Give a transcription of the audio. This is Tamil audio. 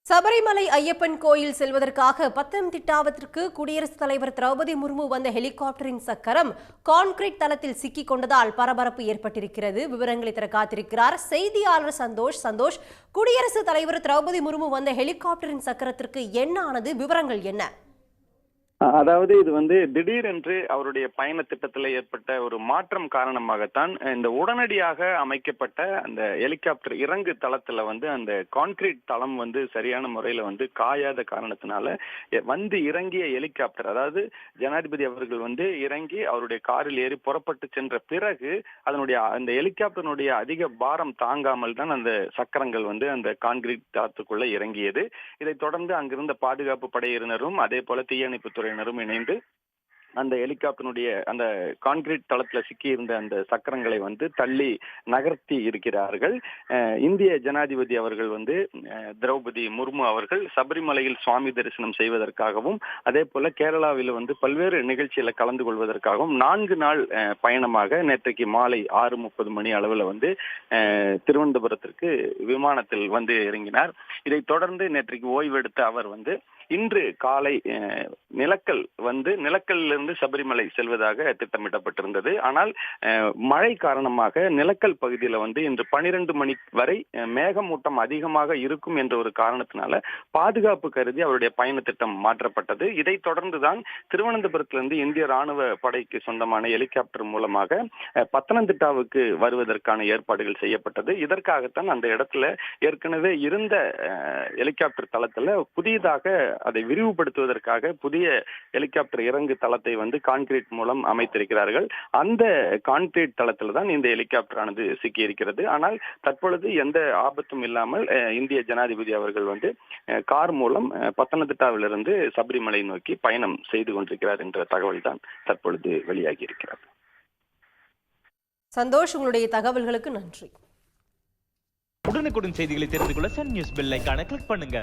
சபரிமலை ஐயப்பன் கோயில் செல்வதற்காக பத்தனம்திட்டாவிற்கு குடியரசுத் தலைவர் திரௌபதி முர்மு வந்த ஹெலிகாப்டரின் சக்கரம் கான்கிரீட் தளத்தில் சிக்கிக் கொண்டதால் பரபரப்பு ஏற்பட்டிருக்கிறது. விவரங்களை தர காத்திருக்கிறார் செய்தியாளர் சந்தோஷ். குடியரசுத் தலைவர் திரௌபதி முர்மு வந்த ஹெலிகாப்டரின் சக்கரத்திற்கு என்ன ஆனது? விவரங்கள் என்ன? அதாவது இது திடீரென்று அவருடைய பயண திட்டத்தில் ஏற்பட்ட ஒரு மாற்றம் காரணமாகத்தான் இந்த உடனடியாக அமைக்கப்பட்ட அந்த ஹெலிகாப்டர் இறங்கு தளத்துல அந்த கான்கிரீட் தளம் சரியான முறையில காயாத காரணத்தினால இறங்கிய ஹெலிகாப்டர், அதாவது ஜனாதிபதி அவர்கள் இறங்கி அவருடைய காரில் ஏறி புறப்பட்டு சென்ற பிறகு அதனுடைய அந்த ஹெலிகாப்டருடைய அதிக பாரம் தாங்காமல் தான் அந்த சக்கரங்கள் அந்த கான்கிரீட் தளத்துக்குள்ள இறங்கியது. இதைத் தொடர்ந்து அங்கிருந்த பாதுகாப்பு படையினரும் அதே போல தீயணைப்பு துறையினரும் இணைந்து அந்த ஹெலிகாப்டருடைய அந்த கான்கிரீட் தளத்துல சிக்கி இருந்த அந்த சக்கரங்களை தள்ளி நகர்த்தி இருக்கிறார்கள். இந்திய ஜனாதிபதி அவர்கள் திரௌபதி முர்மு அவர்கள் சபரிமலையில் சுவாமி தரிசனம் செய்வதற்காகவும் அதே போல கேரளாவில் பல்வேறு நிகழ்ச்சியில கலந்து கொள்வதற்காகவும் 4 நாள் பயணமாக நேற்றைக்கு மாலை 6:30 மணி அளவுல திருவனந்தபுரத்திற்கு விமானத்தில் இறங்கினார். இதைத் தொடர்ந்து நேற்றைக்கு ஓய்வெடுத்த அவர் இன்று காலை நிலக்கல்லிருந்து சபரிமலை செல்வதாக திட்டமிடப்பட்டிருந்தது. ஆனால் மழை காரணமாக நிலக்கல் பகுதியில இன்று 12 மணி வரை மேகமூட்டம் அதிகமாக இருக்கும் என்ற ஒரு காரணத்தினால பாதுகாப்பு கருதி அவருடைய பயண திட்டம் மாற்றப்பட்டது. இதைத் தொடர்ந்துதான் திருவனந்தபுரத்திலிருந்து இந்திய ராணுவ படைக்கு சொந்தமான ஹெலிகாப்டர் மூலமாக பத்தனம்திட்டாவுக்கு வருவதற்கான ஏற்பாடுகள் செய்யப்பட்டது. இதற்காகத்தான் அந்த இடத்துல ஏற்கனவே இருந்த ஹெலிகாப்டர் தளத்துல புதியதாக அதை விரிவுபடுத்துவதற்காக புதிய ஹெலிகாப்டர் இறங்கு தளத்தை கான்கிரீட் மூலம் அமைத்திருக்கிறார்கள். அந்த கான்கிரீட் தளத்தில் தான் இந்த ஹெலிகாப்டர் ஆனது சிக்கி இருக்கிறது. ஆனால் தற்பொழுது எந்த ஆபத்தும் இல்லாமல் இந்திய ஜனாதிபதி அவர்கள் கார் மூலம் பத்தனம்திட்டாவிலிருந்து சபரிமலை நோக்கி பயணம் செய்து கொண்டிருக்கிறார் என்ற தகவல் தான் தற்பொழுது வெளியாகி இருக்கிறது. சந்தோஷ், உங்களுடைய தகவல்களுக்கு நன்றி. உடனுக்குடன் செய்திகளை தெரிந்து கொள்ள சன் நியூஸ் பெல் ஐகானை கிளிக் பண்ணுங்க.